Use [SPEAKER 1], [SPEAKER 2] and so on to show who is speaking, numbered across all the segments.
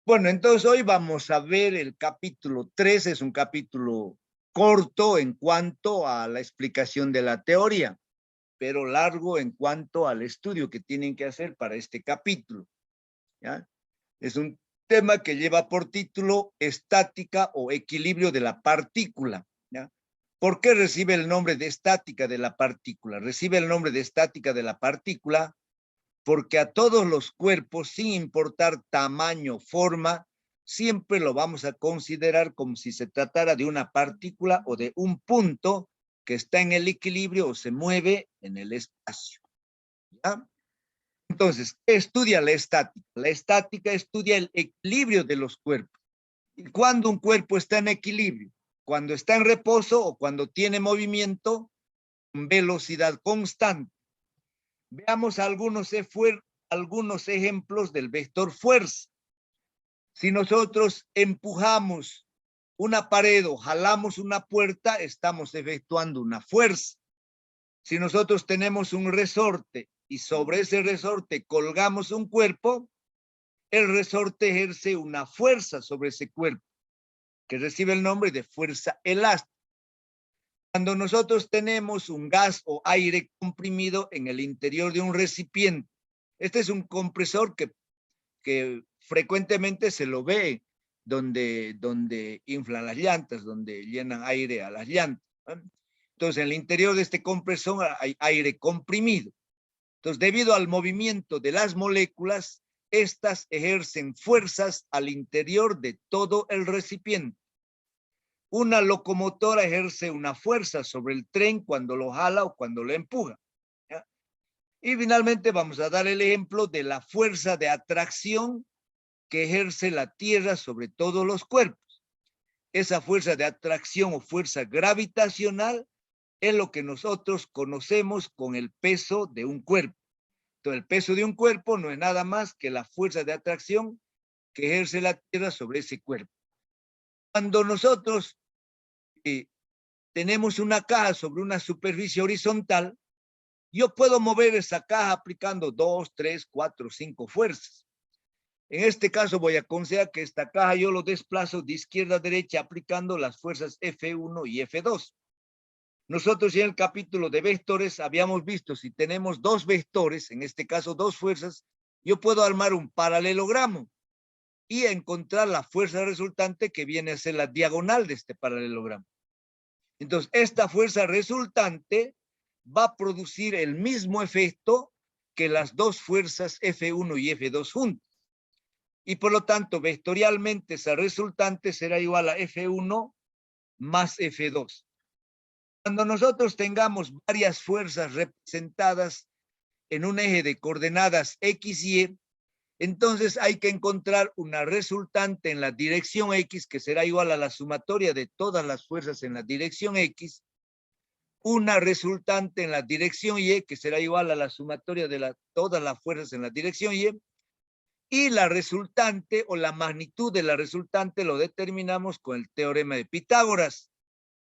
[SPEAKER 1] Bueno, entonces hoy vamos a ver el capítulo 3, es un capítulo corto en cuanto a la explicación de la teoría, pero largo en cuanto al estudio que tienen que hacer para este capítulo, ¿ya? Es un tema que lleva por título estática o equilibrio de la partícula, ¿ya? ¿Por qué recibe el nombre de estática de la partícula? Recibe el nombre de estática de la partícula porque a todos los cuerpos, sin importar tamaño, forma, siempre lo vamos a considerar como si se tratara de una partícula o de un punto que está en el equilibrio o se mueve en el espacio, ¿ya? Entonces, ¿qué estudia la estática? La estática estudia el equilibrio de los cuerpos. ¿Y cuándo un cuerpo está en equilibrio? Cuando está en reposo o cuando tiene movimiento con velocidad constante. Veamos algunos ejemplos del vector fuerza. Si nosotros empujamos una pared o jalamos una puerta, estamos efectuando una fuerza. Si nosotros tenemos un resorte y sobre ese resorte colgamos un cuerpo, el resorte ejerce una fuerza sobre ese cuerpo, que recibe el nombre de fuerza elástica. Cuando nosotros tenemos un gas o aire comprimido en el interior de un recipiente, este es un compresor que frecuentemente se lo ve donde inflan las llantas, donde llenan aire a las llantas, ¿no? Entonces, en el interior de este compresor hay aire comprimido. Entonces, debido al movimiento de las moléculas, estas ejercen fuerzas al interior de todo el recipiente. Una locomotora ejerce una fuerza sobre el tren cuando lo jala o cuando lo empuja, ¿ya? Y finalmente vamos a dar el ejemplo de la fuerza de atracción que ejerce la Tierra sobre todos los cuerpos. Esa fuerza de atracción o fuerza gravitacional es lo que nosotros conocemos con el peso de un cuerpo. Entonces, el peso de un cuerpo no es nada más que la fuerza de atracción que ejerce la Tierra sobre ese cuerpo. Cuando nosotros tenemos una caja sobre una superficie horizontal, yo puedo mover esa caja aplicando 2, 3, 4, 5 fuerzas. En este caso voy a considerar que esta caja yo lo desplazo de izquierda a derecha aplicando las fuerzas F1 y F2. Nosotros ya en el capítulo de vectores habíamos visto, si tenemos dos vectores, en este caso dos fuerzas, yo puedo armar un paralelogramo y encontrar la fuerza resultante que viene a ser la diagonal de este paralelogramo. Entonces, esta fuerza resultante va a producir el mismo efecto que las dos fuerzas F1 y F2 juntas. Y por lo tanto, vectorialmente, esa resultante será igual a F1 más F2. Cuando nosotros tengamos varias fuerzas representadas en un eje de coordenadas X y Y, entonces hay que encontrar una resultante en la dirección X que será igual a la sumatoria de todas las fuerzas en la dirección X, una resultante en la dirección Y que será igual a la sumatoria de todas las fuerzas en la dirección y la resultante o la magnitud de la resultante lo determinamos con el teorema de Pitágoras.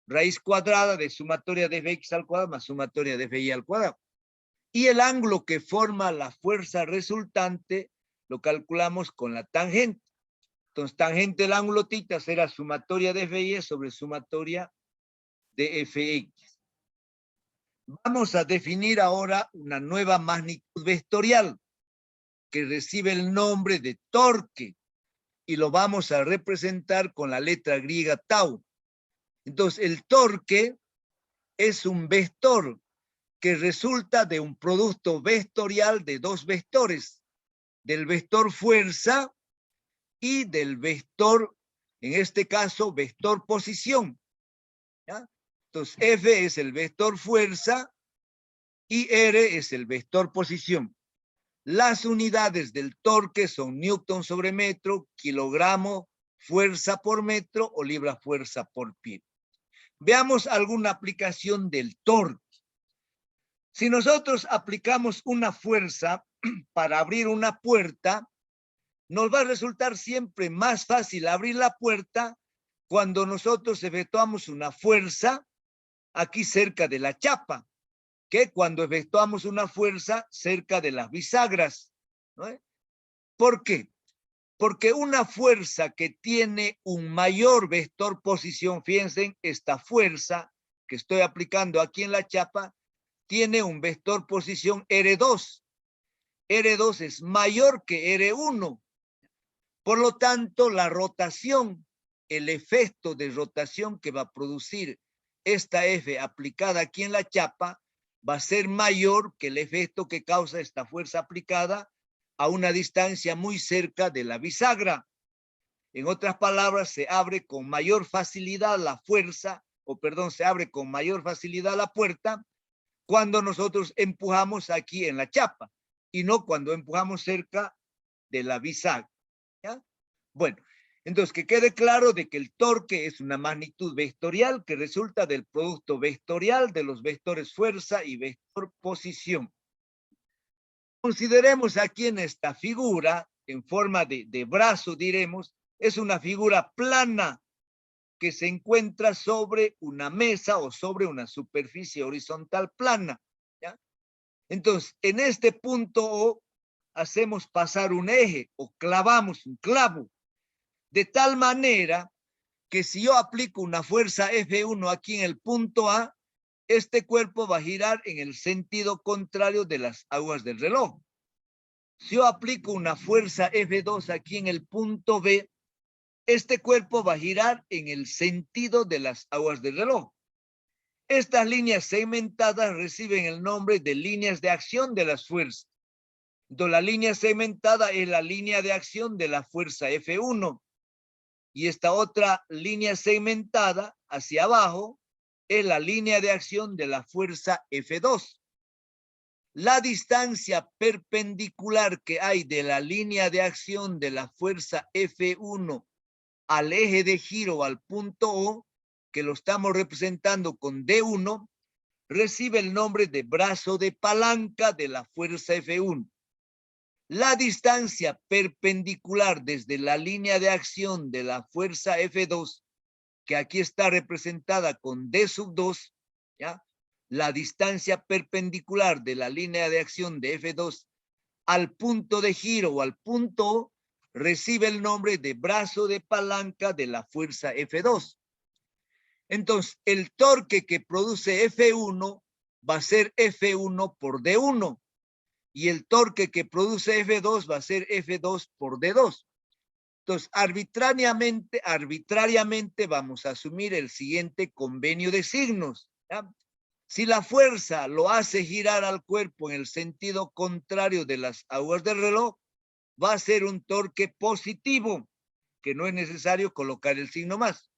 [SPEAKER 1] Raíz cuadrada de sumatoria de fx al cuadrado más sumatoria de fi al cuadrado. Y el ángulo que forma la fuerza resultante lo calculamos con la tangente. Entonces, tangente del ángulo θ será sumatoria de fi sobre sumatoria de fx. Vamos a definir ahora una nueva magnitud vectorial que recibe el nombre de torque y lo vamos a representar con la letra griega tau. Entonces, el torque es un vector que resulta de un producto vectorial de dos vectores, del vector fuerza y del vector, en este caso, vector posición, ¿ya? Entonces, F es el vector fuerza y R es el vector posición. Las unidades del torque son newton sobre metro, kilogramo, fuerza por metro o libra fuerza por pie. Veamos alguna aplicación del torque. Si nosotros aplicamos una fuerza para abrir una puerta, nos va a resultar siempre más fácil abrir la puerta cuando nosotros efectuamos una fuerza aquí cerca de la chapa, que cuando efectuamos una fuerza cerca de las bisagras, ¿no? ¿Por qué? Porque una fuerza que tiene un mayor vector posición, fíjense, esta fuerza que estoy aplicando aquí en la chapa, tiene un vector posición R2. R2 es mayor que R1. Por lo tanto, la rotación, el efecto de rotación que va a producir esta F aplicada aquí en la chapa, va a ser mayor que el efecto que causa esta fuerza aplicada a una distancia muy cerca de la bisagra. En otras palabras, se abre con mayor facilidad la fuerza, se abre con mayor facilidad la puerta cuando nosotros empujamos aquí en la chapa y no cuando empujamos cerca de la bisagra. ¿Ya? Bueno, entonces que quede claro de que el torque es una magnitud vectorial que resulta del producto vectorial de los vectores fuerza y vector posición. Consideremos aquí en esta figura, en forma de brazo, diremos, es una figura plana que se encuentra sobre una mesa o sobre una superficie horizontal plana. ¿Ya? Entonces, en este punto O hacemos pasar un eje o clavamos un clavo, de tal manera que si yo aplico una fuerza F1 aquí en el punto A, este cuerpo va a girar en el sentido contrario de las agujas del reloj. Si yo aplico una fuerza F2 aquí en el punto B, este cuerpo va a girar en el sentido de las agujas del reloj. Estas líneas segmentadas reciben el nombre de líneas de acción de las fuerzas. Entonces, la línea segmentada es la línea de acción de la fuerza F1. Y esta otra línea segmentada hacia abajo es la línea de acción de la fuerza F2. La distancia perpendicular que hay de la línea de acción de la fuerza F1 al eje de giro al punto O, que lo estamos representando con D1, recibe el nombre de brazo de palanca de la fuerza F1. La distancia perpendicular desde la línea de acción de la fuerza F2, que aquí está representada con D2, ¿ya? La distancia perpendicular de la línea de acción de F2 al punto de giro o al punto O, recibe el nombre de brazo de palanca de la fuerza F2. Entonces, el torque que produce F1 va a ser F1 por D1 y el torque que produce F2 va a ser F2 por D2. Entonces, arbitrariamente vamos a asumir el siguiente convenio de signos. ¿Ya? Si la fuerza lo hace girar al cuerpo en el sentido contrario de las agujas del reloj, va a ser un torque positivo, que no es necesario colocar el signo más.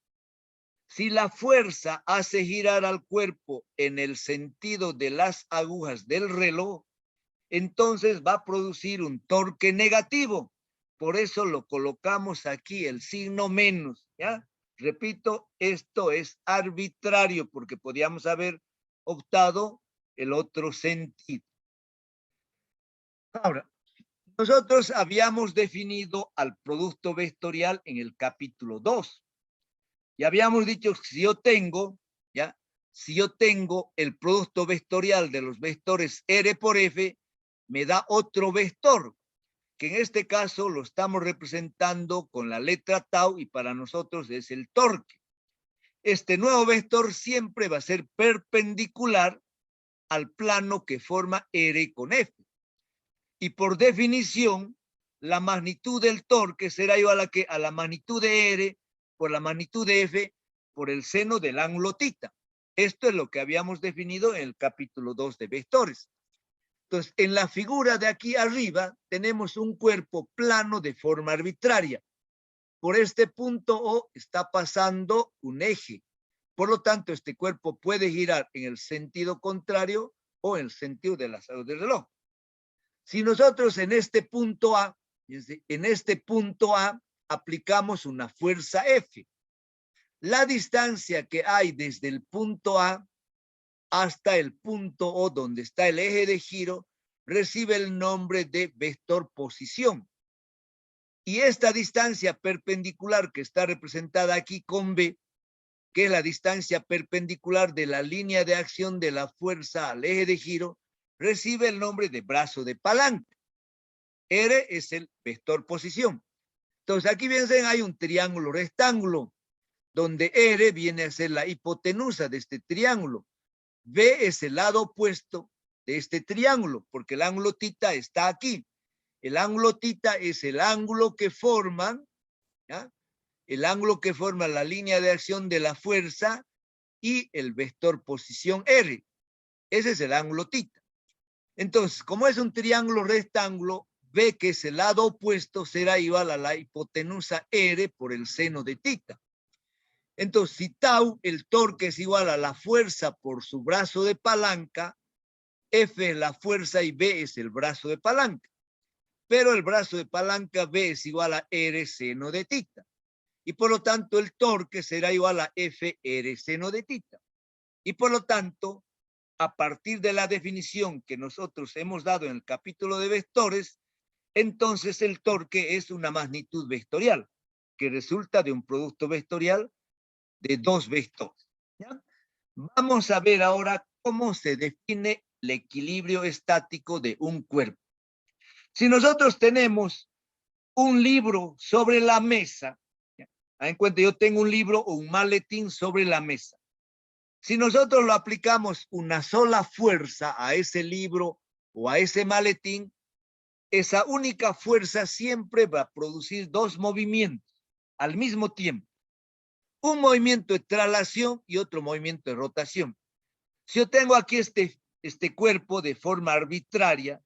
[SPEAKER 1] Si la fuerza hace girar al cuerpo en el sentido de las agujas del reloj, entonces va a producir un torque negativo. Por eso lo colocamos aquí, el signo menos, ¿ya? Repito, esto es arbitrario porque podríamos haber optado el otro sentido. Ahora, nosotros habíamos definido al producto vectorial en el capítulo 2. Y habíamos dicho que si yo tengo, ¿ya? Si yo tengo el producto vectorial de los vectores R por F, me da otro vector, que en este caso lo estamos representando con la letra tau y para nosotros es el torque. Este nuevo vector siempre va a ser perpendicular al plano que forma R con F. Y por definición, la magnitud del torque será igual a la magnitud de R por la magnitud de F por el seno del ángulo tita. Esto es lo que habíamos definido en el capítulo 2 de vectores. Entonces, en la figura de aquí arriba tenemos un cuerpo plano de forma arbitraria. Por este punto O está pasando un eje. Por lo tanto, este cuerpo puede girar en el sentido contrario o en el sentido de las agujas del reloj. Si nosotros en este punto A aplicamos una fuerza F, la distancia que hay desde el punto A hasta el punto O, donde está el eje de giro, recibe el nombre de vector posición. Y esta distancia perpendicular que está representada aquí con B, que es la distancia perpendicular de la línea de acción de la fuerza al eje de giro, recibe el nombre de brazo de palanca. R es el vector posición. Entonces aquí bien hay un triángulo rectángulo, donde R viene a ser la hipotenusa de este triángulo. B es el lado opuesto de este triángulo, porque el ángulo tita está aquí. El ángulo tita es el ángulo que forman, ¿ya? El ángulo que forma la línea de acción de la fuerza y el vector posición R. Ese es el ángulo tita. Entonces, como es un triángulo rectángulo, B, que es el lado opuesto, será igual a la hipotenusa R por el seno de tita. Entonces, si tau, el torque, es igual a la fuerza por su brazo de palanca, F es la fuerza y B es el brazo de palanca. Pero el brazo de palanca B es igual a R seno de tita. Y por lo tanto, el torque será igual a F R seno de tita. Y por lo tanto, a partir de la definición que nosotros hemos dado en el capítulo de vectores, entonces el torque es una magnitud vectorial que resulta de un producto vectorial de dos vectores. ¿Ya? Vamos a ver ahora cómo se define el equilibrio estático de un cuerpo. Si nosotros tenemos un libro sobre la mesa, ¿ya? En cuenta, yo tengo un libro o un maletín sobre la mesa. Si nosotros lo aplicamos una sola fuerza a ese libro o a ese maletín, esa única fuerza siempre va a producir dos movimientos al mismo tiempo. Un movimiento de traslación y otro movimiento de rotación. Si yo tengo aquí este cuerpo de forma arbitraria,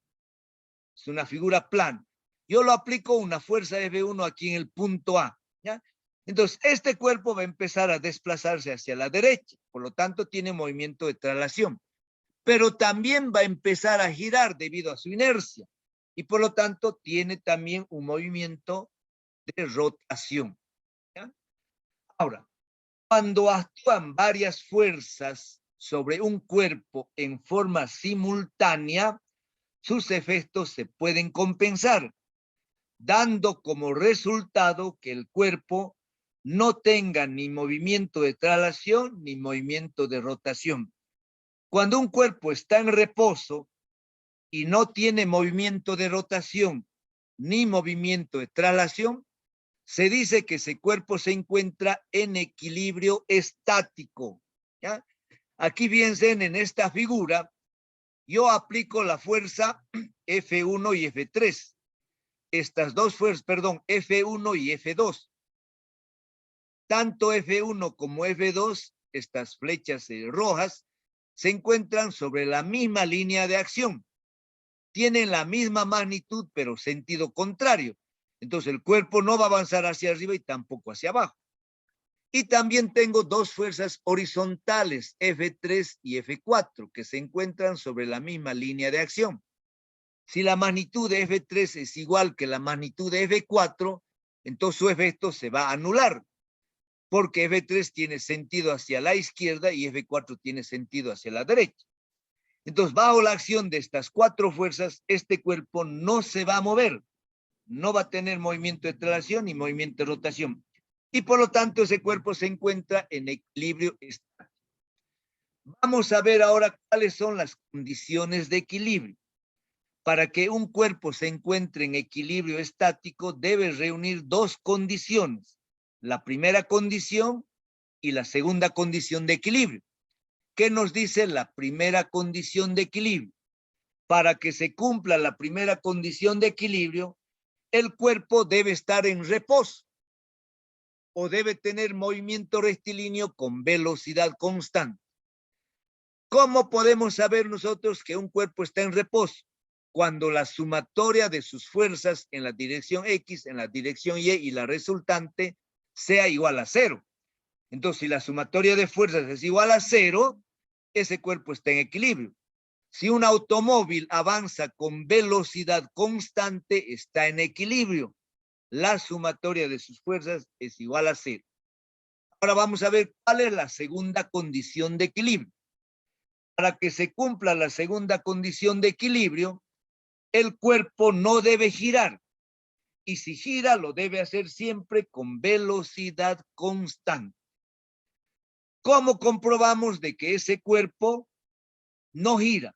[SPEAKER 1] es una figura plana, yo lo aplico una fuerza F1 aquí en el punto A, ¿ya? Entonces, este cuerpo va a empezar a desplazarse hacia la derecha, por lo tanto tiene movimiento de traslación, pero también va a empezar a girar debido a su inercia, y por lo tanto tiene también un movimiento de rotación, ¿ya? Ahora, cuando actúan varias fuerzas sobre un cuerpo en forma simultánea, sus efectos se pueden compensar, dando como resultado que el cuerpo no tenga ni movimiento de traslación ni movimiento de rotación. Cuando un cuerpo está en reposo y no tiene movimiento de rotación ni movimiento de traslación, se dice que ese cuerpo se encuentra en equilibrio estático, ¿ya? Aquí piensen en esta figura, yo aplico la fuerza F1 y F3. Estas dos fuerzas, perdón, F1 y F2. Tanto F1 como F2, estas flechas rojas, se encuentran sobre la misma línea de acción. Tienen la misma magnitud, pero sentido contrario. Entonces el cuerpo no va a avanzar hacia arriba y tampoco hacia abajo. Y también tengo dos fuerzas horizontales, F3 y F4, que se encuentran sobre la misma línea de acción. Si la magnitud de F3 es igual que la magnitud de F4, entonces su efecto se va a anular, porque F3 tiene sentido hacia la izquierda y F4 tiene sentido hacia la derecha. Entonces, bajo la acción de estas cuatro fuerzas, este cuerpo no se va a mover, no va a tener movimiento de traslación ni movimiento de rotación. Y por lo tanto, ese cuerpo se encuentra en equilibrio estático. Vamos a ver ahora cuáles son las condiciones de equilibrio. Para que un cuerpo se encuentre en equilibrio estático, debe reunir dos condiciones. La primera condición y la segunda condición de equilibrio. ¿Qué nos dice la primera condición de equilibrio? Para que se cumpla la primera condición de equilibrio, el cuerpo debe estar en reposo o debe tener movimiento rectilíneo con velocidad constante. ¿Cómo podemos saber nosotros que un cuerpo está en reposo? Cuando la sumatoria de sus fuerzas en la dirección X, en la dirección Y la resultante sea igual a 0. Entonces, si la sumatoria de fuerzas es igual a 0, ese cuerpo está en equilibrio. Si un automóvil avanza con velocidad constante, está en equilibrio. La sumatoria de sus fuerzas es igual a 0. Ahora vamos a ver cuál es la segunda condición de equilibrio. Para que se cumpla la segunda condición de equilibrio, el cuerpo no debe girar. Y si gira, lo debe hacer siempre con velocidad constante. ¿Cómo comprobamos de que ese cuerpo no gira?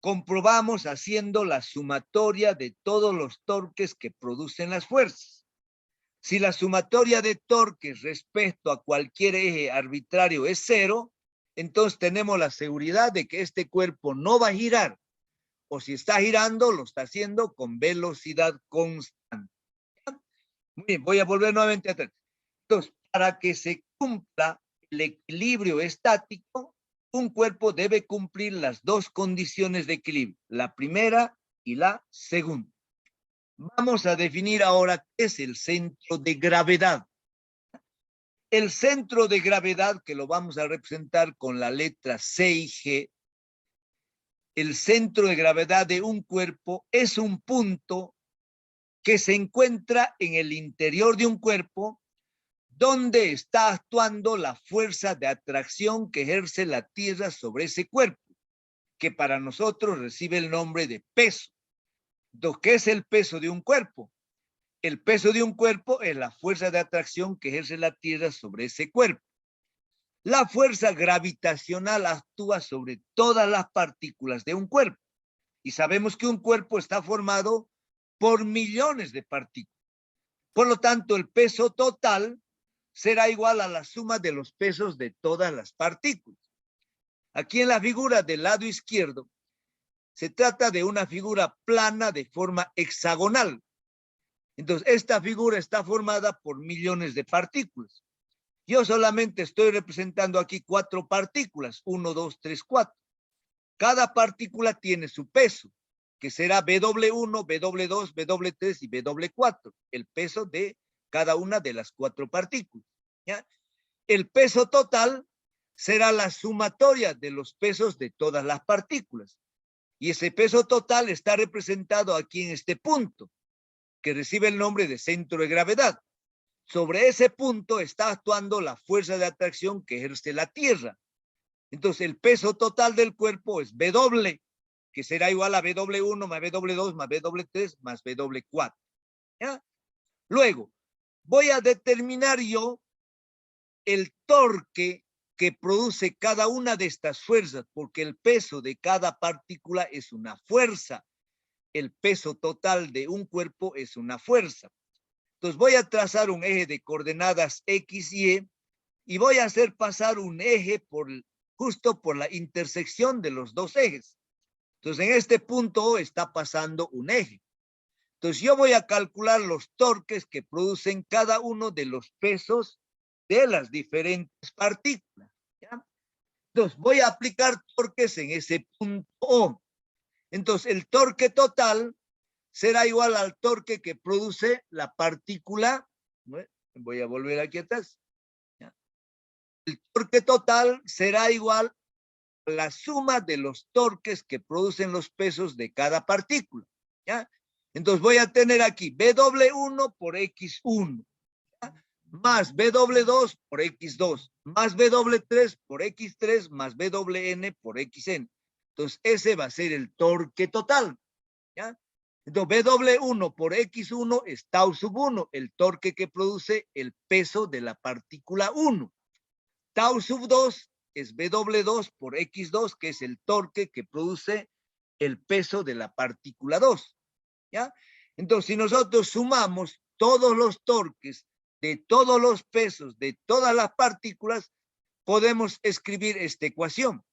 [SPEAKER 1] Comprobamos haciendo la sumatoria de todos los torques que producen las fuerzas. Si la sumatoria de torques respecto a cualquier eje arbitrario es 0, entonces tenemos la seguridad de que este cuerpo no va a girar, o si está girando, lo está haciendo con velocidad constante. Muy bien, voy a volver nuevamente atrás. Entonces, para que se cumpla el equilibrio estático, un cuerpo debe cumplir las dos condiciones de equilibrio, la primera y la segunda. Vamos a definir ahora qué es el centro de gravedad. El centro de gravedad, que lo vamos a representar con la letra C y G, el centro de gravedad de un cuerpo es un punto que se encuentra en el interior de un cuerpo donde está actuando la fuerza de atracción que ejerce la Tierra sobre ese cuerpo, que para nosotros recibe el nombre de peso. ¿Qué es el peso de un cuerpo? El peso de un cuerpo es la fuerza de atracción que ejerce la Tierra sobre ese cuerpo. La fuerza gravitacional actúa sobre todas las partículas de un cuerpo. Y sabemos que un cuerpo está formado por millones de partículas. Por lo tanto, el peso total será igual a la suma de los pesos de todas las partículas. Aquí en la figura del lado izquierdo, se trata de una figura plana de forma hexagonal. Entonces, esta figura está formada por millones de partículas. Yo solamente estoy representando aquí 4 partículas, 1, 2, 3, 4. Cada partícula tiene su peso, que será W1, W2, W3 y W4, el peso de cada una de las 4 partículas. ¿Ya? El peso total será la sumatoria de los pesos de todas las partículas. Y ese peso total está representado aquí en este punto, que recibe el nombre de centro de gravedad. Sobre ese punto está actuando la fuerza de atracción que ejerce la Tierra. Entonces, el peso total del cuerpo es W, que será igual a W1 más W2 más W3 más W4. ¿Ya? Luego, voy a determinar yo el torque que produce cada una de estas fuerzas, porque el peso de cada partícula es una fuerza. El peso total de un cuerpo es una fuerza. Entonces voy a trazar un eje de coordenadas X y Y voy a hacer pasar un eje justo por la intersección de los dos ejes. Entonces en este punto O está pasando un eje. Entonces yo voy a calcular los torques que producen cada uno de los pesos de las diferentes partículas. ¿Ya? Entonces voy a aplicar torques en ese punto O. Entonces el torque total será igual al torque que produce la partícula. Voy a volver aquí atrás. ¿Ya? El torque total será igual a la suma de los torques que producen los pesos de cada partícula. ¿Ya? Entonces voy a tener aquí W1 por X1, ¿ya? Más W2 por X2, más W3 por X3, más WN por XN. Entonces ese va a ser el torque total. ¿Ya? Entonces, W1 por X1 es tau sub 1, el torque que produce el peso de la partícula 1. Tau sub 2 es W2 por X2, que es el torque que produce el peso de la partícula 2. ¿Ya? Entonces, si nosotros sumamos todos los torques de todos los pesos de todas las partículas, podemos escribir esta ecuación,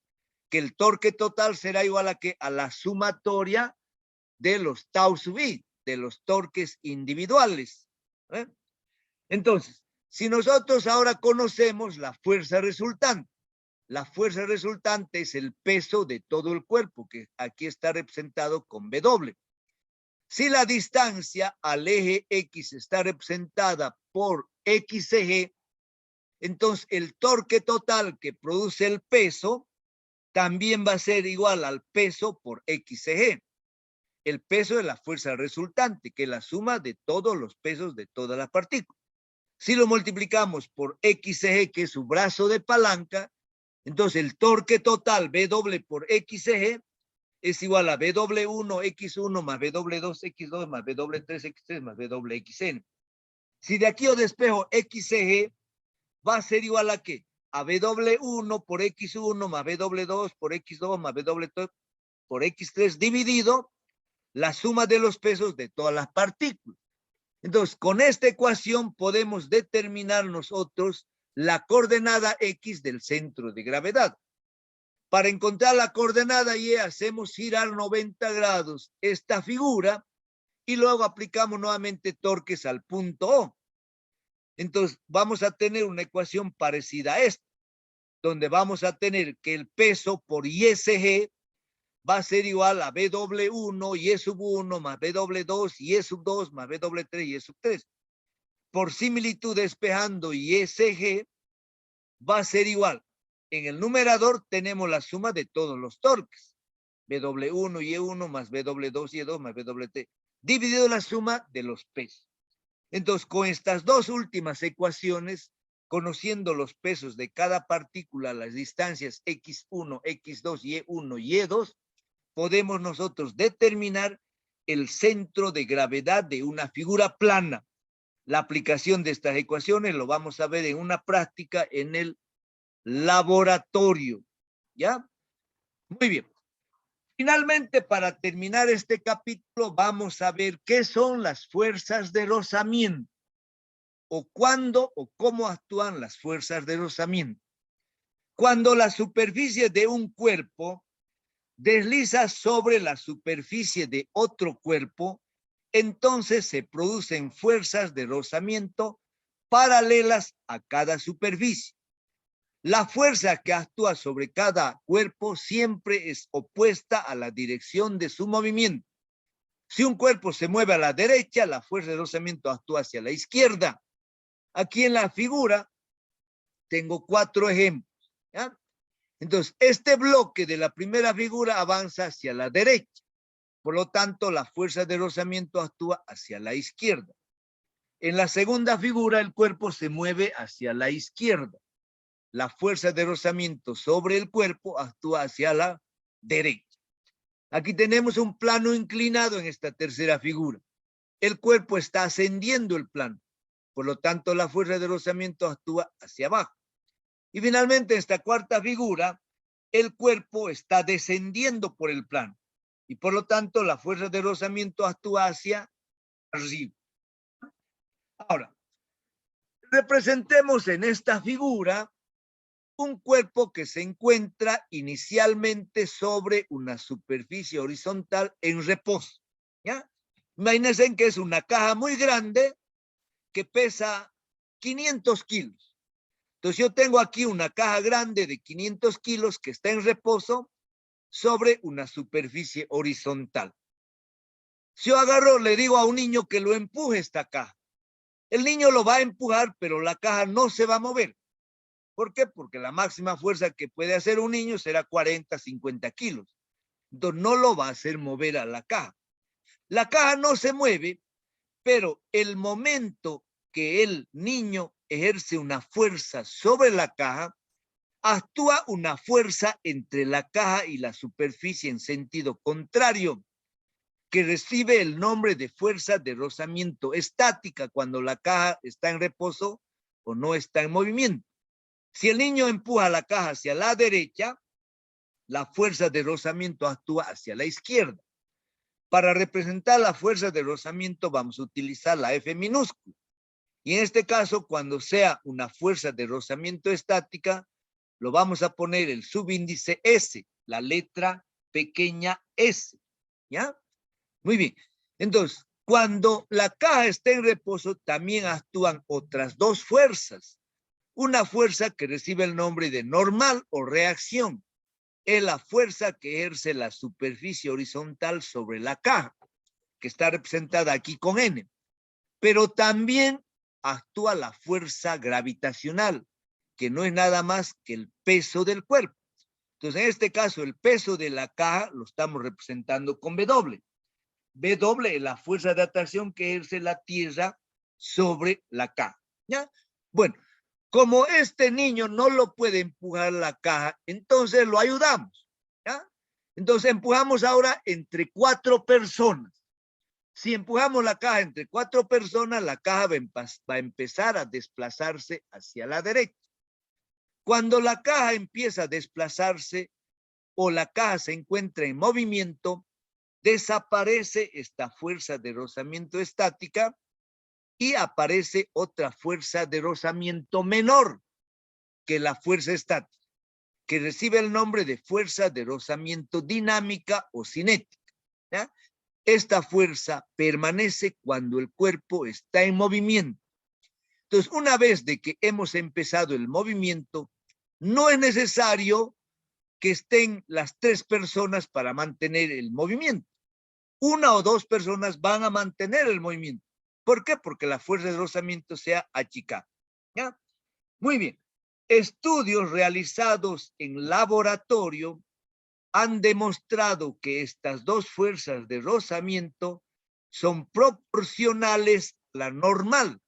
[SPEAKER 1] que el torque total será igual a ¿qué? A la sumatoria de los tau sub i, de los torques individuales. Entonces, si nosotros ahora conocemos la fuerza resultante es el peso de todo el cuerpo, que aquí está representado con W. Si la distancia al eje X está representada por XG, entonces el torque total que produce el peso también va a ser igual al peso por XG. El peso de la fuerza resultante, que es la suma de todos los pesos de todas las partículas. Si lo multiplicamos por XG, que es su brazo de palanca, entonces el torque total W por XG es igual a W1 X1 más W2 X2 más W3 X3 más WXN. Si de aquí yo despejo XG, va a ser igual a ¿qué? A W1 por X1 más W2 por X2 más W3 por X3 dividido la suma de los pesos de todas las partículas. Entonces, con esta ecuación podemos determinar nosotros la coordenada X del centro de gravedad. Para encontrar la coordenada Y, hacemos girar 90 grados esta figura y luego aplicamos nuevamente torques al punto O. Entonces, vamos a tener una ecuación parecida a esta, donde vamos a tener que el peso por ISG va a ser igual a BW1, Y1 más BW2, Y2 más BW3, Y3. Por similitud, despejando ISG va a ser igual. En el numerador tenemos la suma de todos los torques. BW1, Y1 más BW2, Y2 más BW3. Dividido la suma de los pesos. Entonces, con estas dos últimas ecuaciones, conociendo los pesos de cada partícula, las distancias X1, X2, Y1, Y2, podemos nosotros determinar el centro de gravedad de una figura plana. La aplicación de estas ecuaciones lo vamos a ver en una práctica en el laboratorio. ¿Ya? Muy bien. Finalmente, para terminar este capítulo, vamos a ver qué son las fuerzas de rozamiento, o cuándo o cómo actúan las fuerzas de rozamiento. Cuando la superficie de un cuerpo desliza sobre la superficie de otro cuerpo, entonces se producen fuerzas de rozamiento paralelas a cada superficie. La fuerza que actúa sobre cada cuerpo siempre es opuesta a la dirección de su movimiento. Si un cuerpo se mueve a la derecha, la fuerza de rozamiento actúa hacia la izquierda. Aquí en la figura tengo 4 ejemplos. ¿Ya? Entonces, este bloque de la primera figura avanza hacia la derecha. Por lo tanto, la fuerza de rozamiento actúa hacia la izquierda. En la segunda figura, el cuerpo se mueve hacia la izquierda. La fuerza de rozamiento sobre el cuerpo actúa hacia la derecha. Aquí tenemos un plano inclinado en esta tercera figura. El cuerpo está ascendiendo el plano. Por lo tanto, la fuerza de rozamiento actúa hacia abajo. Y finalmente, en esta cuarta figura, el cuerpo está descendiendo por el plano. Y por lo tanto, la fuerza de rozamiento actúa hacia arriba. Ahora, representemos en esta figura un cuerpo que se encuentra inicialmente sobre una superficie horizontal en reposo. ¿Ya? Imagínense que es una caja muy grande que pesa 500 kilos. Entonces yo tengo aquí una caja grande de 500 kilos que está en reposo sobre una superficie horizontal. Si yo agarro, le digo a un niño que lo empuje esta caja. El niño lo va a empujar, pero la caja no se va a mover. ¿Por qué? Porque la máxima fuerza que puede hacer un niño será 40, 50 kilos. Entonces no lo va a hacer mover a la caja. La caja no se mueve, pero el momento que el niño ejerce una fuerza sobre la caja, actúa una fuerza entre la caja y la superficie en sentido contrario, que recibe el nombre de fuerza de rozamiento estática cuando la caja está en reposo o no está en movimiento. Si el niño empuja la caja hacia la derecha, la fuerza de rozamiento actúa hacia la izquierda. Para representar la fuerza de rozamiento vamos a utilizar la F minúscula. Y en este caso, cuando sea una fuerza de rozamiento estática, lo vamos a poner el subíndice S, la letra pequeña S. ¿Ya? Muy bien. Entonces, cuando la caja está en reposo, también actúan otras dos fuerzas. Una fuerza que recibe el nombre de normal o reacción. Es la fuerza que ejerce la superficie horizontal sobre la caja, que está representada aquí con N. Pero también actúa la fuerza gravitacional, que no es nada más que el peso del cuerpo. Entonces, en este caso, el peso de la caja lo estamos representando con W. W es la fuerza de atracción que ejerce la Tierra sobre la caja. ¿Ya? Bueno, como este niño no lo puede empujar la caja, entonces lo ayudamos. ¿Ya? Entonces empujamos ahora entre 4 personas. Si empujamos la caja entre 4 personas, la caja va a empezar a desplazarse hacia la derecha. Cuando la caja empieza a desplazarse o la caja se encuentra en movimiento, desaparece esta fuerza de rozamiento estática y aparece otra fuerza de rozamiento menor que la fuerza estática, que recibe el nombre de fuerza de rozamiento dinámica o cinética. ¿Ya? Esta fuerza permanece cuando el cuerpo está en movimiento. Entonces, una vez de que hemos empezado el movimiento, no es necesario que estén las 3 personas para mantener el movimiento. 1 o 2 personas van a mantener el movimiento. ¿Por qué? Porque la fuerza de rozamiento se ha achicado. ¿Ya? Muy bien. Estudios realizados en laboratorio han demostrado que estas 2 fuerzas de rozamiento son proporcionales a la normal.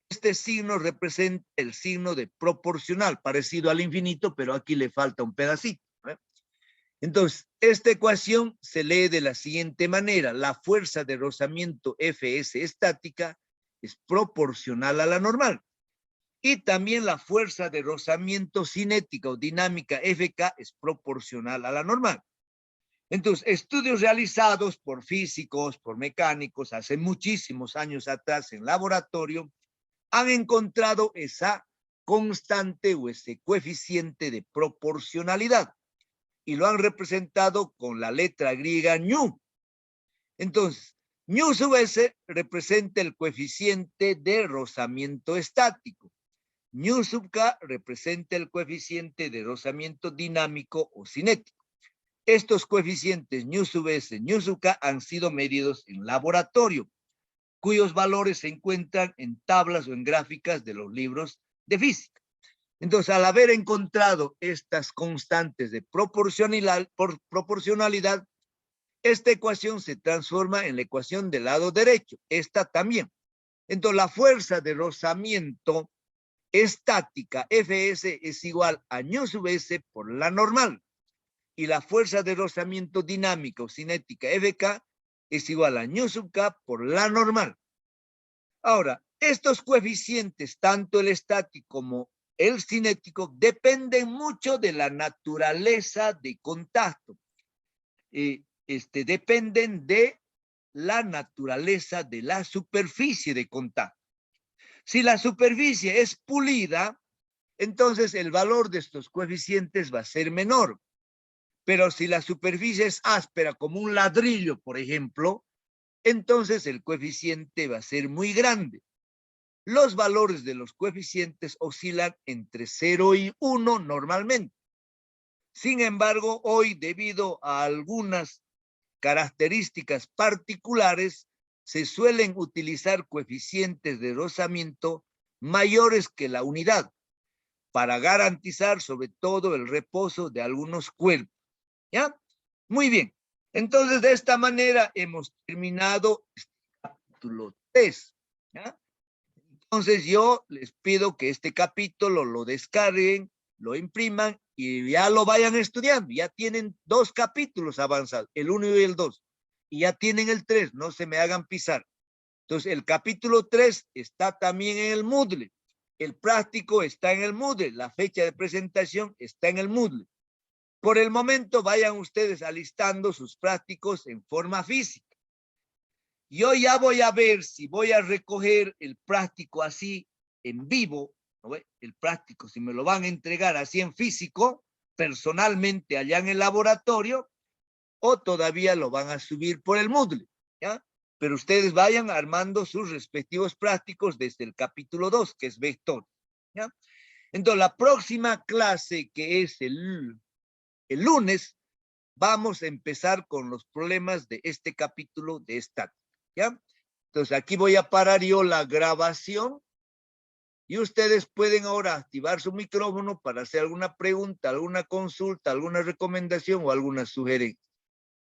[SPEAKER 1] Este signo representa el signo de proporcional, parecido al infinito, pero aquí le falta un pedacito. Entonces, esta ecuación se lee de la siguiente manera. La fuerza de rozamiento Fs estática es proporcional a la normal. Y también la fuerza de rozamiento cinética o dinámica Fk es proporcional a la normal. Entonces, estudios realizados por físicos, por mecánicos, hace muchísimos años atrás en laboratorio, han encontrado esa constante o ese coeficiente de proporcionalidad y lo han representado con la letra griega ñu. Entonces, ñu sub s representa el coeficiente de rozamiento estático. Ñu sub k representa el coeficiente de rozamiento dinámico o cinético. Estos coeficientes ñu sub s, ñu sub k han sido medidos en laboratorio, cuyos valores se encuentran en tablas o en gráficas de los libros de física. Entonces, al haber encontrado estas constantes de proporcionalidad, esta ecuación se transforma en la ecuación del lado derecho, esta también. Entonces, la fuerza de rozamiento estática Fs es igual a ñu sub s por la normal, y la fuerza de rozamiento dinámica o cinética Fk es igual a ñu sub k por la normal. Ahora, estos coeficientes, tanto el estático como el cinético, dependen mucho de la naturaleza de contacto. Dependen de la naturaleza de la superficie de contacto. Si la superficie es pulida, entonces el valor de estos coeficientes va a ser menor. Pero si la superficie es áspera, como un ladrillo, por ejemplo, entonces el coeficiente va a ser muy grande. Los valores de los coeficientes oscilan entre 0 y 1 normalmente. Sin embargo, hoy, debido a algunas características particulares, se suelen utilizar coeficientes de rozamiento mayores que la unidad para garantizar sobre todo el reposo de algunos cuerpos. ¿Ya? Muy bien. Entonces, de esta manera hemos terminado este capítulo 3. ¿Ya? Entonces, yo les pido que este capítulo lo descarguen, lo impriman y ya lo vayan estudiando. Ya tienen 2 capítulos avanzados, el 1 y el 2. Y ya tienen el 3, no se me hagan pisar. Entonces, el capítulo 3 está también en el Moodle. El práctico está en el Moodle. La fecha de presentación está en el Moodle. Por el momento, vayan ustedes alistando sus prácticos en forma física. Yo ya voy a ver si voy a recoger el práctico así en vivo, ¿no ve? El práctico, si me lo van a entregar así en físico, personalmente allá en el laboratorio, o todavía lo van a subir por el Moodle, ¿ya? Pero ustedes vayan armando sus respectivos prácticos desde el capítulo 2, que es vector, ¿ya? Entonces, la próxima clase, que es el lunes, vamos a empezar con los problemas de este capítulo de estática, ¿ya? Entonces, aquí voy a parar yo la grabación y ustedes pueden ahora activar su micrófono para hacer alguna pregunta, alguna consulta, alguna recomendación o alguna sugerencia.